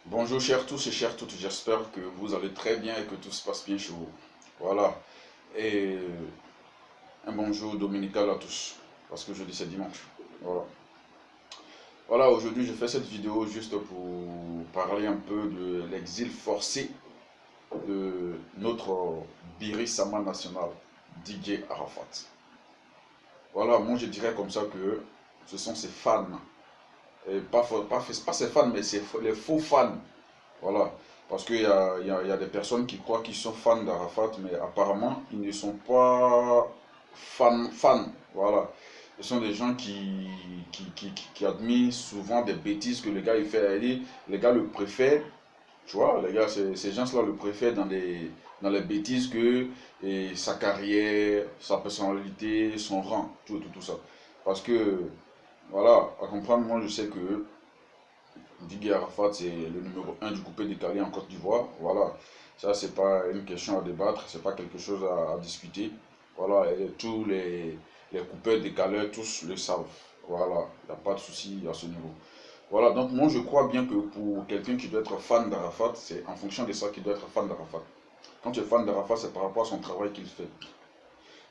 Bonjour chers tous et chères toutes, j'espère que vous allez très bien et que tout se passe bien chez vous. Voilà, et un bonjour dominical à tous, parce que jeudi c'est dimanche. Voilà, voilà, aujourd'hui je fais cette vidéo juste pour parler un peu de l'exil forcé de notre Biri Sama national, DJ Arafat. Voilà, moi je dirais comme ça que ce sont ses fans, et pas ses fans, mais les faux fans. Voilà. Parce qu'il y a des personnes qui croient qu'ils sont fans d'Arafat, mais apparemment, ils ne sont pas fans. Voilà. Ce sont des gens qui admirent souvent des bêtises que le gars il fait. Les gars le préfèrent, tu vois, les gars, ces gens-là le préfèrent dans les bêtises que sa carrière, sa personnalité, son rang, tout ça. Parce que, voilà, à comprendre, moi je sais que Didier Arafat, c'est le numéro un du coupé décalé en Côte d'Ivoire. Voilà, ça, c'est pas une question à débattre, c'est pas quelque chose à discuter. Voilà, et tous les coupeurs décalés, tous le savent. Voilà, il n'y a pas de souci à ce niveau. Voilà, donc moi je crois bien que pour quelqu'un qui doit être fan d'Arafat, c'est en fonction de ça qu'il doit être fan d'Arafat. Quand tu es fan d'Arafat, c'est par rapport à son travail qu'il fait.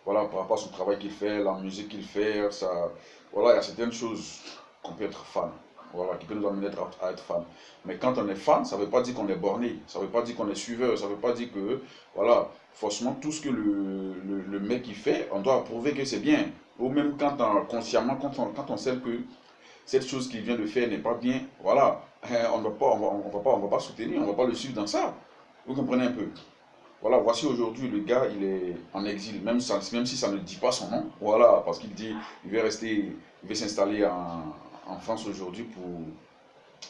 Voilà, par rapport à son travail qu'il fait, la musique qu'il fait, ça, voilà, il y a certaines choses qu'on peut être fan. Voilà, qui peut nous amener à être fan. Mais quand on est fan, ça ne veut pas dire qu'on est borné, ça ne veut pas dire qu'on est suiveur, ça ne veut pas dire que, voilà, forcément, tout ce que le mec il fait, on doit approuver que c'est bien. Ou même quand consciemment, quand on sait que cette chose qu'il vient de faire n'est pas bien, voilà, on ne va pas, on va pas soutenir, on ne va pas le suivre dans ça. Vous comprenez un peu? Voilà, voici aujourd'hui le gars, il est en exil, même si ça ne dit pas son nom. Voilà, parce qu'il dit, il veut s'installer en France aujourd'hui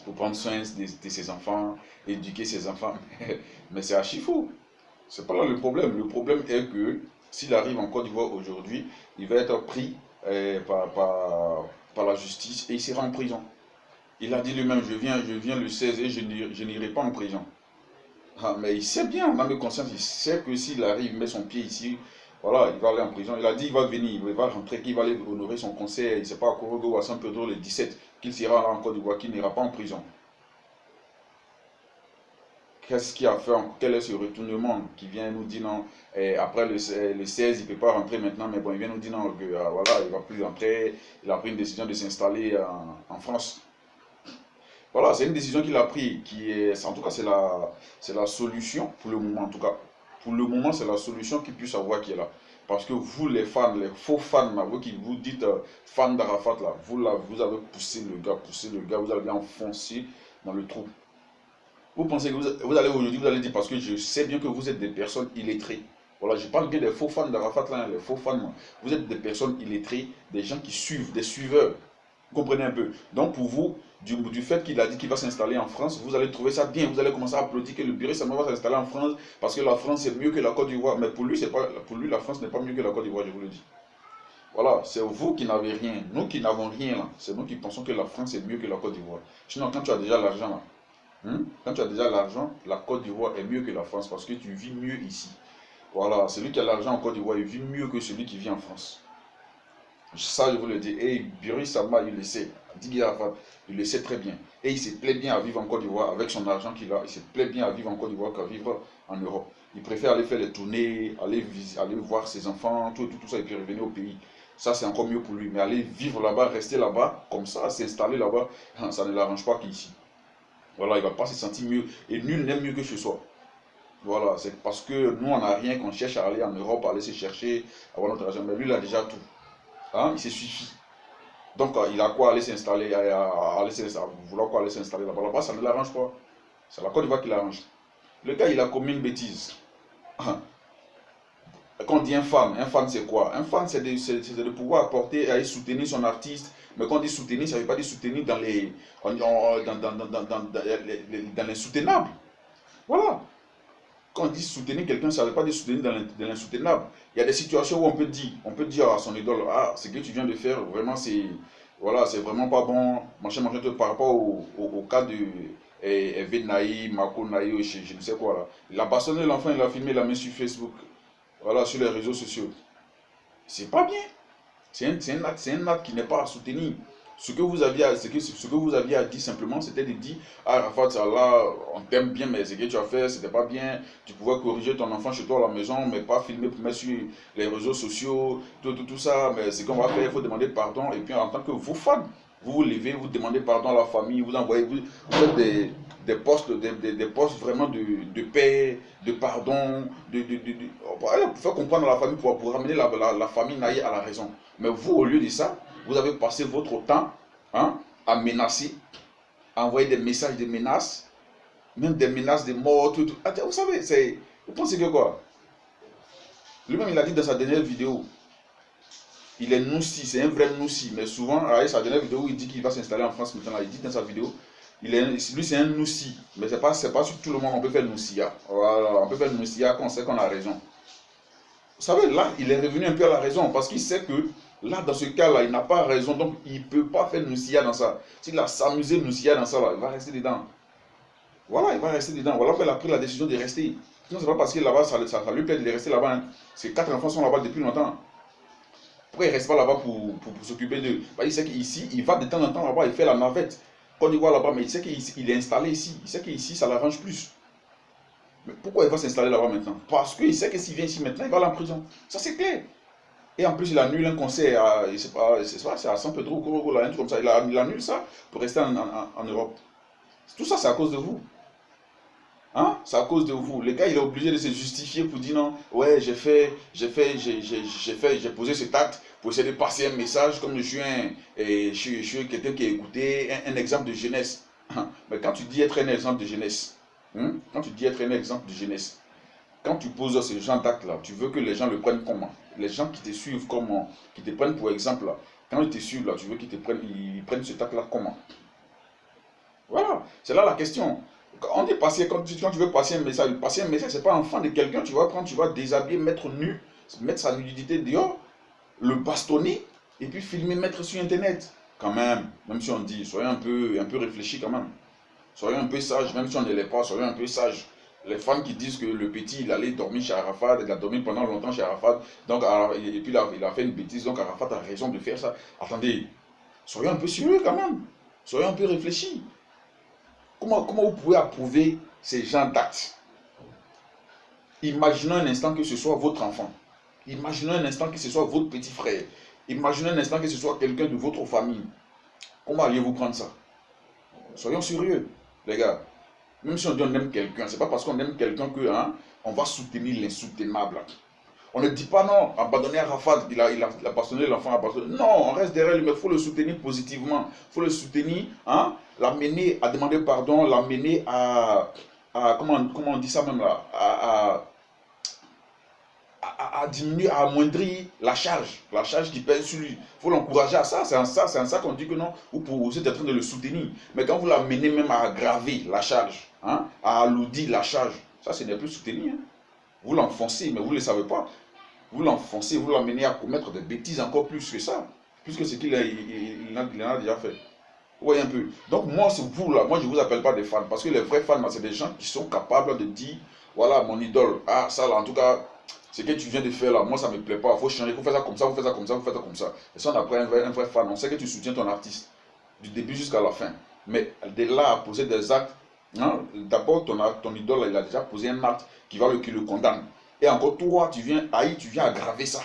pour prendre soin de ses enfants, éduquer ses enfants. Mais c'est archi fou. C'est pas là le problème. Le problème est que s'il arrive en Côte d'Ivoire aujourd'hui, il va être pris par la justice et il sera en prison. Il a dit lui-même, je viens le 16 et je n'irai pas en prison. Ah, mais il sait bien, dans le conscience, il sait que s'il arrive, il met son pied ici, voilà, il va aller en prison. Il a dit qu'il va venir, il va rentrer, qu'il va aller honorer son concert, il ne sait pas à Korogo ou à San Pedro le 17, qu'il sera là en Côte d'Ivoire, qu'il n'ira pas en prison. Qu'est-ce qui a fait, quel est ce retournement qui vient nous dire non, après le 16, il ne peut pas rentrer maintenant, mais bon, il vient nous dire non, que voilà, il ne va plus rentrer, il a pris une décision de s'installer en France. Voilà, c'est une décision qu'il a prise, en tout cas, c'est la solution pour le moment, en tout cas. Pour le moment, c'est la solution qu'il puisse avoir qui est là. Parce que vous, les fans, les faux fans, là, vous qui vous dites fan d'Arafat, là, vous avez poussé le gars, vous allez enfoncer dans le trou. Vous pensez que vous allez aujourd'hui, vous allez dire, parce que je sais bien que vous êtes des personnes illettrées. Voilà, je parle bien des faux fans d'Arafat, là, les faux fans, là. Vous êtes des personnes illettrées, des gens qui suivent, des suiveurs. Vous comprenez un peu? Donc pour vous, du fait qu'il a dit qu'il va s'installer en France, vous allez trouver ça bien. Vous allez commencer à applaudir que le Bureau Sama va s'installer en France parce que la France est mieux que la Côte d'Ivoire. Mais pour lui, pour lui, la France n'est pas mieux que la Côte d'Ivoire, je vous le dis. Voilà, c'est vous qui n'avez rien. Nous qui n'avons rien là, c'est nous qui pensons que la France est mieux que la Côte d'Ivoire. Sinon, quand tu as déjà l'argent là, quand tu as déjà l'argent, la Côte d'Ivoire est mieux que la France parce que tu vis mieux ici. Voilà, celui qui a l'argent en Côte d'Ivoire, il vit mieux que celui qui vit en France. Ça, je vous le dis. Et Biri Sama, il le sait. Didier Arafat, il le sait très bien. Et il se plaît bien à vivre en Côte d'Ivoire avec son argent qu'il a. Il se plaît bien à vivre en Côte d'Ivoire qu'à vivre en Europe. Il préfère aller faire les tournées, aller voir ses enfants, tout ça, et puis revenir au pays. Ça, c'est encore mieux pour lui. Mais aller vivre là-bas, rester là-bas, comme ça, s'installer là-bas, ça ne l'arrange pas qu'ici. Voilà, il ne va pas se sentir mieux. Et nul n'aime mieux que chez soi. Voilà, c'est parce que nous, on n'a rien qu'on cherche à aller en Europe, à aller se chercher, avoir notre argent. Mais lui, il a déjà tout. Hein, il se suffit. Donc, il a quoi aller s'installer, vouloir quoi aller s'installer là-bas. Là-bas, ça ne l'arrange pas. C'est la Côte d'Ivoire qui l'arrange. Le gars, il a commis une bêtise. Quand on dit un fan c'est quoi? Un fan, c'est de pouvoir apporter, aller soutenir son artiste. Mais quand on dit soutenir, ça ne veut pas dire soutenir dans l'insoutenable. Voilà. Quand on dit soutenir quelqu'un, ça ne veut pas dire soutenir dans l'insoutenable. Il y a des situations où on peut dire à son idole, ah, ce que tu viens de faire, vraiment, voilà, c'est vraiment pas bon. Machin, par rapport au cas de Eve Naï, Mako Naï, je ne sais quoi là. Il a bastonné l'enfant, il a filmé, il l'a mis sur Facebook, voilà, sur les réseaux sociaux. C'est pas bien. C'est un acte qui n'est pas à soutenir. Ce que vous aviez à dire simplement, c'était de dire, ah Rafat, ça là, on t'aime bien, mais ce que tu as fait, c'était pas bien. Tu pouvais corriger ton enfant chez toi à la maison, mais pas filmer pour mettre sur les réseaux sociaux, tout ça. Mais ce qu'on va faire, il faut demander pardon. Et puis en tant que vous fan, vous vous levez, vous demandez pardon à la famille, vous envoyez, vous faites des postes, des postes vraiment de paix, de pardon, voilà, pour faire comprendre à la famille, pour ramener la famille naïe à la raison. Mais vous, au lieu de ça, vous avez passé votre temps, hein, à menacer, à envoyer des messages de menaces, même des menaces de mort, tout. Vous savez, vous pensez que quoi? Lui-même, il a dit dans sa dernière vidéo, il est noussi, c'est un vrai noussi, mais souvent, avec sa dernière vidéo, il dit qu'il va s'installer en France maintenant, il dit dans sa vidéo, lui c'est un noussi, mais c'est pas sur tout le monde on peut faire noussia. Voilà, on peut faire noussia quand on sait qu'on a raison. Vous savez, là, il est revenu un peu à la raison, parce qu'il sait que, là, dans ce cas-là, il n'a pas raison, donc il ne peut pas faire noussia dans ça. S'il a s'amusé noussia dans ça, là, il va rester dedans. Voilà, il va rester dedans. Voilà pourquoi il a pris la décision de rester. Sinon, c'est pas parce que là-bas, ça lui plaît de rester là-bas. Hein. Ses 4 enfants sont là-bas depuis longtemps. Pourquoi il ne reste pas là-bas pour s'occuper d'eux? Il sait qu'ici, il va de temps en temps là-bas, il fait la navette. Quand il voit là-bas, mais il sait qu'il est installé ici. Il sait qu'ici, ça l'arrange plus. Mais pourquoi il va s'installer là-bas maintenant? Parce qu'il sait que s'il vient ici maintenant, il va aller en prison. Ça, c'est clair. Et en plus, il annule un concert à, c'est à San Pedro, un truc comme ça. Il annule ça pour rester en Europe. Tout ça, c'est à cause de vous. Hein? C'est à cause de vous. Le gars, il est obligé de se justifier pour dire non, ouais, j'ai posé cet acte pour essayer de passer un message comme je suis quelqu'un qui a écouté un exemple de jeunesse. Mais quand tu dis être un exemple de jeunesse, quand tu dis être un exemple de jeunesse, quand tu poses ce genre d'acte-là, tu veux que les gens le prennent comment? Les gens qui te suivent comment? Qui te prennent pour exemple là. Quand ils te suivent là, tu veux qu'ils prennent cet acte-là comment? Voilà, c'est là la question. On dit passer, quand tu veux passer un message, c'est pas enfant de quelqu'un, tu vas prendre, tu vas déshabiller, mettre nu, mettre sa nudité dehors, le bastonner, et puis filmer, mettre sur internet. Quand même si on dit, soyez un peu réfléchis quand même. Soyez un peu sage, même si on ne l'est pas, soyez un peu sage. Les femmes qui disent que le petit, il allait dormir chez Arafat, il a dormi pendant longtemps chez Arafat, donc, et puis il a fait une bêtise, donc Arafat a raison de faire ça. Attendez, soyez un peu sérieux quand même. Soyez un peu réfléchis. Comment vous pouvez approuver ces gens d'actes? Imaginons un instant que ce soit votre enfant. Imaginons un instant que ce soit votre petit frère. Imaginez un instant que ce soit quelqu'un de votre famille. Comment alliez-vous prendre ça? Soyons sérieux, les gars. Même si on dit on aime quelqu'un, c'est pas parce qu'on aime quelqu'un que on va soutenir l'insoutenable. On ne dit pas non, abandonner Arafat, il a bastonné l'enfant, non, on reste derrière lui, mais il faut le soutenir positivement. Il faut le soutenir, l'amener à demander pardon, l'amener à comment on dit ça même là, à diminuer, à amoindrir la charge qui pèse sur lui. Il faut l'encourager à ça, c'est en ça qu'on dit que non, vous êtes en train de le soutenir. Mais quand vous l'amenez même à aggraver la charge, à alourdir la charge, ça ce n'est plus soutenir. Vous l'enfoncez, mais vous ne le savez pas. Vous l'enfoncez, vous l'amenez à commettre des bêtises encore plus que ça, plus que ce qu'il en a déjà fait. Vous voyez un peu. Donc moi, c'est vous là, moi je ne vous appelle pas des fans, parce que les vrais fans, c'est des gens qui sont capables de dire, voilà mon idole, ça là en tout cas, ce que tu viens de faire là, moi ça ne me plaît pas, il faut changer, il faut faire ça comme ça, il faut faire ça comme ça, il faut faire ça comme ça. Et ça on apprend un vrai fan, on sait que tu soutiens ton artiste, du début jusqu'à la fin. Mais de là à poser des actes, d'abord ton idole là, il a déjà posé un acte qui le condamne. Et encore toi, tu viens aggraver ça.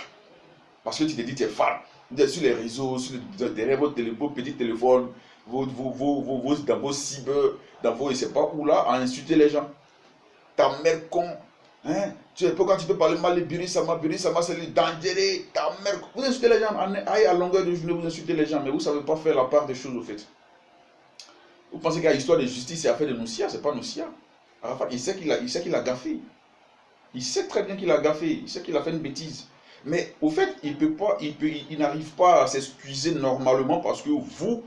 Parce que tu te dis tu es fan. Vous êtes sur les réseaux, derrière votre petit téléphone, dans vos cyber, dans vos, je ne sais pas où là, à insulter les gens. Ta mère con. Pourquoi tu peux parler mal de Birisama, c'est le dangereux, ta mère. Vous insultez les gens, à longueur de journée, vous insultez les gens, mais vous ne savez pas faire la part des choses au fait. Vous pensez qu'il y a histoire de justice et affaire de Noussia, c'est pas Noussia. Arafat, il sait qu'il a gaffé. Il sait très bien qu'il a gaffé, il sait qu'il a fait une bêtise. Mais au fait, il n'arrive pas à s'excuser normalement parce que vous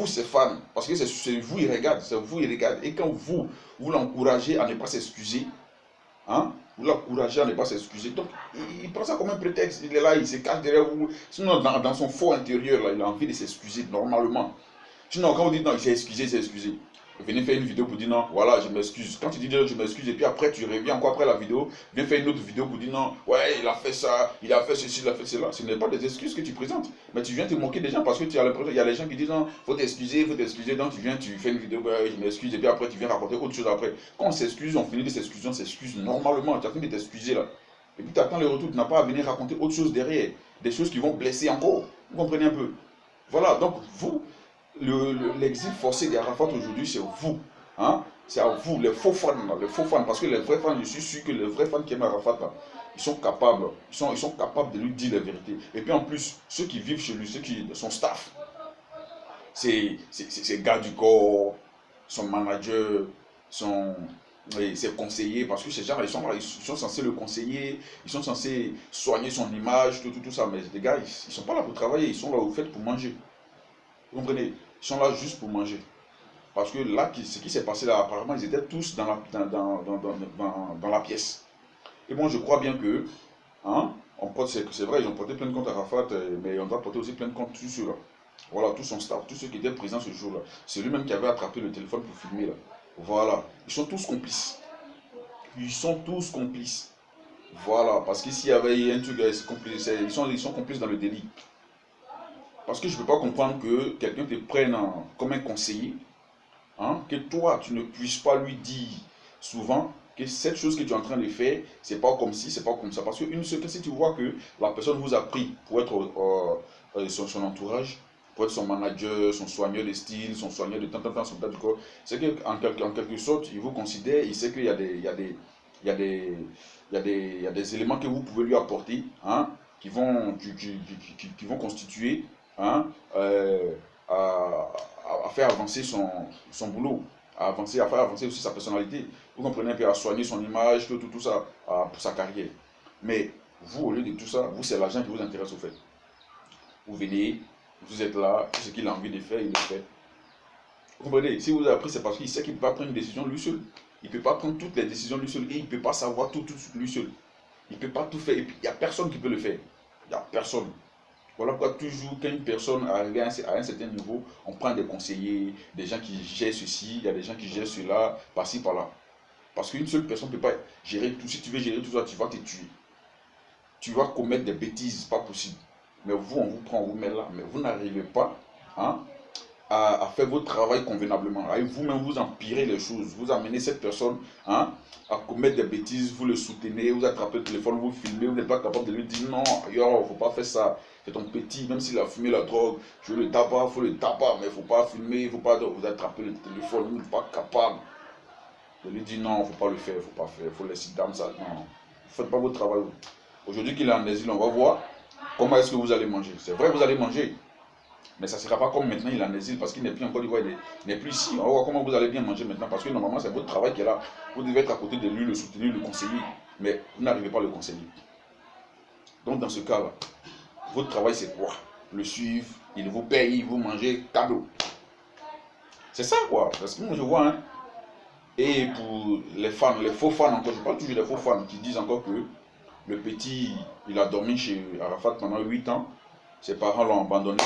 c'est fan. Parce que c'est vous, il regarde, c'est vous, il regarde. Et quand vous l'encouragez à ne pas s'excuser, vous l'encouragez à ne pas s'excuser. Donc, il prend ça comme un prétexte. Il est là, il se cache derrière vous. Sinon, dans son fort intérieur, là, il a envie de s'excuser normalement. Sinon, quand vous dites non, il s'est excusé, venez faire une vidéo pour dire non, voilà, je m'excuse. Quand tu dis je m'excuse et puis après tu reviens encore après la vidéo, viens faire une autre vidéo pour dire non, ouais, il a fait ça, il a fait ceci, il a fait cela. Ce n'est pas des excuses que tu présentes. Mais tu viens te moquer des gens parce que tu as l'impression, il y a les gens qui disent non, faut t'excuser, donc tu viens, tu fais une vidéo, ouais, je m'excuse et puis après tu viens raconter autre chose après. Quand on s'excuse, on finit de s'excuser, on s'excuse normalement, tu as fini de t'excuser là. Et puis tu attends le retour, tu n'as pas à venir raconter autre chose derrière, des choses qui vont blesser encore. Vous comprenez un peu? Voilà, donc vous, l'exil forcé d'Arafat aujourd'hui, c'est vous. Hein? C'est à vous, les faux fans, parce que les vrais fans, je suis sûr que les vrais fans qui aiment Arafat, là, ils sont capables de lui dire la vérité. Et puis en plus, ceux qui vivent chez lui, son staff, c'est gars du corps, son manager, ses conseillers, parce que ces gens ils sont censés le conseiller, ils sont censés soigner son image, tout ça, mais les gars, ils ne sont pas là pour travailler, ils sont là au fait pour manger. Vous comprenez? Ils sont là juste pour manger. Parce que là, ce qui s'est passé là, apparemment, ils étaient tous dans la pièce. Et bon, je crois bien que, hein, c'est vrai, ils ont porté plein de comptes à Arafat, mais on doit porter aussi plein de comptes tous ceux-là. Voilà, tout son staff, tous ceux qui étaient présents ce jour-là. C'est lui-même qui avait attrapé le téléphone pour filmer là. Voilà, ils sont tous complices. Ils sont tous complices. Voilà, parce qu'ici, il y avait un truc, ils sont complices dans le délit. Parce que je ne peux pas comprendre que quelqu'un te prenne comme un conseiller, hein, que toi, tu ne puisses pas lui dire souvent que cette chose que tu es en train de faire, c'est pas comme ci, c'est pas comme ça. Parce que si tu vois que la personne vous a pris pour être son entourage, pour être son manager, son soigneur de style, son soigneur de temps, son tas du corps, c'est qu'en quelque sorte, il vous considère, il sait qu'il y a des éléments que vous pouvez lui apporter, hein, qui vont constituer, hein, à faire avancer son boulot, à faire avancer aussi sa personnalité. Vous comprenez, un peu, à soigner son image, tout ça, pour sa carrière. Mais vous, au lieu de tout ça, vous, c'est l'argent qui vous intéresse au fait. Vous venez, vous êtes là, tout ce qu'il a envie de faire, il le fait. Vous comprenez, si vous avez appris, c'est parce qu'il sait qu'il ne peut pas prendre une décision lui seul. Il ne peut pas prendre toutes les décisions lui seul et il ne peut pas savoir tout lui seul. Il ne peut pas tout faire et puis il n'y a personne qui peut le faire. Il n'y a personne. Voilà pourquoi toujours quand une personne arrive à un certain niveau, on prend des conseillers, des gens qui gèrent ceci, il y a des gens qui gèrent cela, par-ci, par-là. Parce qu'une seule personne ne peut pas gérer tout. Si tu veux gérer tout ça, tu vas te tuer. Tu vas commettre des bêtises, pas possible. Mais vous, on vous prend, on vous met là. Mais vous n'arrivez pas, hein, à faire votre travail convenablement. Vous-même, vous empirez les choses. Vous amenez cette personne, hein, à commettre des bêtises, vous le soutenez, vous attrapez le téléphone, vous filmez, vous n'êtes pas capable de lui dire non, il ne faut pas faire ça. C'est ton petit, même s'il a fumé la drogue, je le tabac, il faut le tabac, mais il ne faut pas fumer, il ne faut pas vous attraper le téléphone, vous n'êtes pas capable de lui dire non, il ne faut pas le faire, il ne faut pas faire, il faut laisser dame ça. Non, ne faites pas votre travail. Aujourd'hui qu'il est en exil, on va voir comment est-ce que vous allez manger. C'est vrai, vous allez manger. Mais ça ne sera pas comme maintenant, il est en exil parce qu'il n'est plus en Côte d'Ivoire, il n'est plus ici. On va voir comment vous allez bien manger maintenant parce que normalement, c'est votre travail qui est là. Vous devez être à côté de lui, le soutenir, le conseiller. Mais vous n'arrivez pas à le conseiller. Donc, dans ce cas-là, votre travail, c'est quoi? Le suivre, il vous paye, vous mangez, cadeau. C'est ça, quoi. Parce que moi, je vois, hein. Et pour les fans, les faux fans encore, je parle toujours des faux fans qui disent encore que le petit, il a dormi chez Arafat pendant 8 ans. Ses parents l'ont abandonné.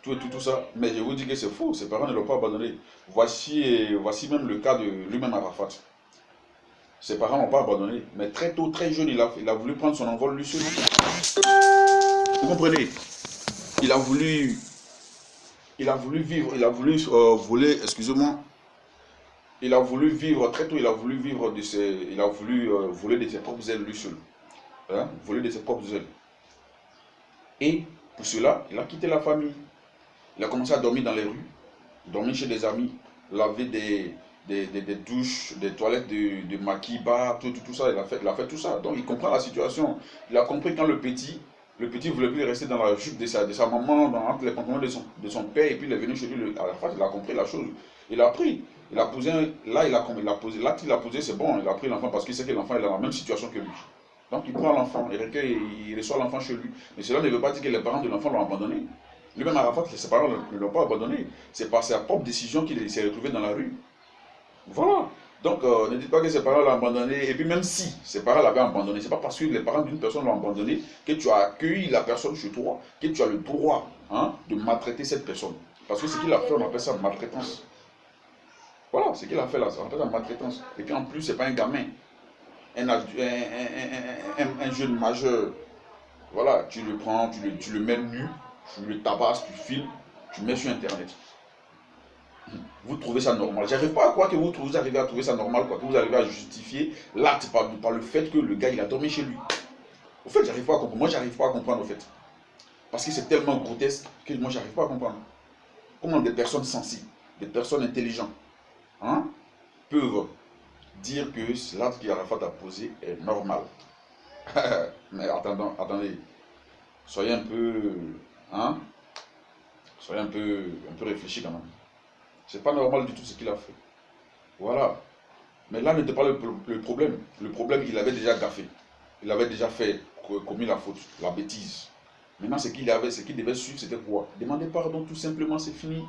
Tout ça. Mais je vous dis que c'est faux. Ses parents ne l'ont pas abandonné. Voici même le cas de lui-même Arafat. Ses parents ne l'ont pas abandonné. Mais très tôt, très jeune, il a voulu prendre son envol lui seul. Vous comprenez? Il a voulu vivre, il a voulu voler, excusez-moi. Il a voulu vivre, très tôt, il a voulu vivre voler de ses propres ailes lui seul. Hein? Voler de ses propres ailes. Et pour cela, il a quitté la famille. Il a commencé à dormir dans les rues, dormir chez des amis, laver des douches, des toilettes de Makiba, tout ça. Il a fait tout ça. Donc il comprend la situation. Il a compris quand le petit ne voulait plus rester dans la jupe de sa maman, entre les pantalons de son père, et puis il est venu chez lui. À la fin, il a compris la chose. Il a pris. Il a posé, l'acte qu'il a posé, c'est bon. Il a pris l'enfant parce qu'il sait que l'enfant est dans la même situation que lui. Donc il prend l'enfant, il reçoit l'enfant chez lui. Mais cela ne veut pas dire que les parents de l'enfant l'ont abandonné. Lui-même Arafat, ses parents ne l'ont pas abandonné. C'est par sa propre décision qu'il s'est retrouvé dans la rue. Voilà. Donc ne dites pas que ses parents l'ont abandonné. Et puis même si ses parents l'avaient abandonné, ce n'est pas parce que les parents d'une personne l'ont abandonné que tu as accueilli la personne chez toi, que tu as le droit, hein, de maltraiter cette personne. Parce que ce qu'il a fait, on appelle ça maltraitance. Voilà, ce qu'il a fait là, ça rentre dans la maltraitance. Et puis en plus, c'est pas un gamin, un jeune majeur. Voilà, tu le prends, tu le mets nu, tu le tabasses, tu filmes, tu mets sur Internet. Vous trouvez ça normal. J'arrive pas à croire que vous arrivez à trouver ça normal, quoi, que vous arrivez à justifier l'acte par le fait que le gars il a dormi chez lui. Au fait, j'arrive pas à comprendre. Moi, j'arrive pas à comprendre, au fait. Parce que c'est tellement grotesque que moi, j'arrive pas à comprendre. Comment des personnes sensibles, des personnes intelligentes, hein, peuvent dire que l'acte qu'Arafat a posé est normal. Mais attendez, soyez un peu, hein, soyez un peu réfléchis quand même. C'est pas normal du tout ce qu'il a fait. Voilà. Mais là n'était pas le problème. Le problème, il avait déjà gaffé. Il avait déjà commis la faute, la bêtise. Maintenant, ce qu'il devait suivre, c'était quoi? Demander pardon, tout simplement, c'est fini.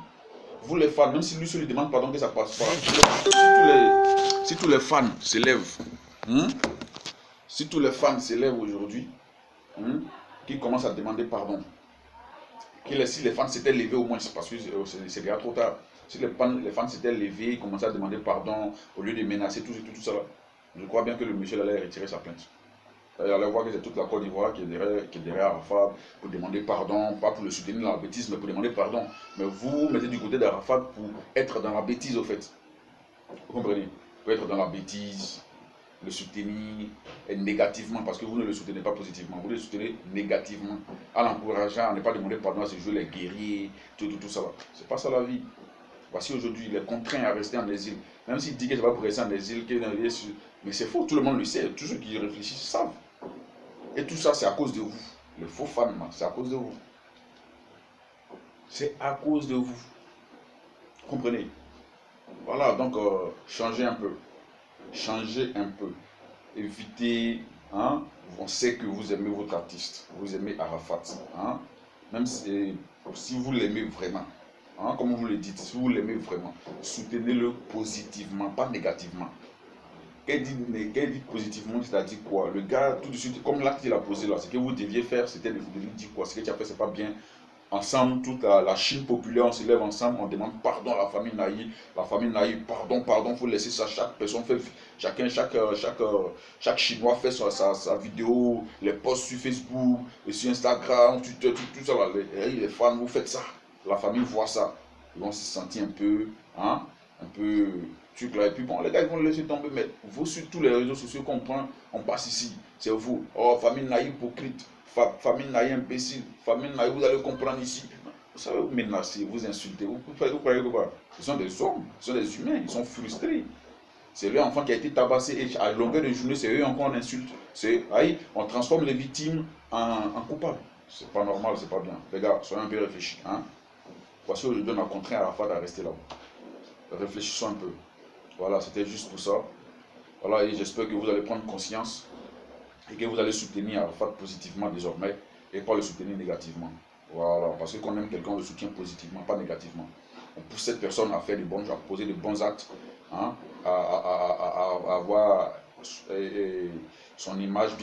Vous les fans, même si lui se lui demande pardon, que ça passe pas. Si tous les fans s'élèvent, si tous les fans s'élèvent aujourd'hui, qui commencent à demander pardon, si les fans s'étaient levés au moins, parce que c'est déjà trop tard. Si les fans s'étaient levés, commençaient à demander pardon, au lieu de menacer tout ça là, je crois bien que le monsieur allait retirer sa plainte. Il allait voir que c'est toute la Côte d'Ivoire qui est derrière Arafat pour demander pardon, pas pour le soutenir dans la bêtise, mais pour demander pardon. Mais vous mettez du côté d'Arafat pour être dans la bêtise, au fait. Vous comprenez? Pour être dans la bêtise, le soutenir négativement, parce que vous ne le soutenez pas positivement, vous le soutenez négativement, en l'encourageant à ne pas demander pardon à ce jeu, les guerriers, tout ça. C'est pas ça la vie. Voici aujourd'hui, il est contraint à rester en exil. Même s'il dit que c'est pas pour rester en exil, mais c'est faux, tout le monde le sait, tous ceux qui réfléchissent savent. Et tout ça, c'est à cause de vous. Les faux fans, c'est à cause de vous. C'est à cause de vous. Comprenez? Voilà, donc changez un peu. Changez un peu. Évitez, hein, on sait que vous aimez votre artiste, vous aimez Arafat, hein, même si vous l'aimez vraiment, hein, comme vous le dites, si vous l'aimez vraiment, soutenez-le positivement, pas négativement. Qu'elle dit positivement, c'est-à-dire quoi? Le gars, tout de suite, comme l'acte qu'il a posé là, ce que vous deviez faire, c'était de lui dire quoi? Ce que tu as fait, c'est pas bien. Ensemble, toute la Chine populaire, on se lève ensemble, on demande pardon à la famille Naï. La famille Naï, pardon, il faut laisser ça. Chaque personne fait, chaque Chinois fait sa vidéo, les posts sur Facebook, et sur Instagram, Twitter, tout ça. Les fans, vous faites ça. La famille voit ça. Ils vont se sentir un peu, hein, un peu truc là. Et puis bon, les gars, ils vont le laisser tomber. Mais vous, sur tous les réseaux sociaux qu'on prend, on passe ici. C'est vous. Oh, famille Naï hypocrite. Famille Naï imbécile, famille Naï, vous allez comprendre ici. Vous savez, vous menacez, vous insultez, vous croyez quoi? Ce sont des hommes, ce sont des humains, ils sont frustrés. C'est leur enfant qui a été tabassé et à longueur de journée, c'est eux encore on insulte. On transforme les victimes en coupables. C'est pas normal, c'est pas bien. Les gars, soyez un peu réfléchis. Hein? Voici aujourd'hui, on a contraint Arafat à rester là-bas. Réfléchissons un peu. Voilà, c'était juste pour ça. Voilà, et j'espère que vous allez prendre conscience et que vous allez soutenir Arafat positivement désormais et pas le soutenir négativement. Voilà, parce que quand on aime quelqu'un, on le soutient positivement, pas négativement. On pousse cette personne à faire de bons, à poser de bons actes, hein, à avoir son image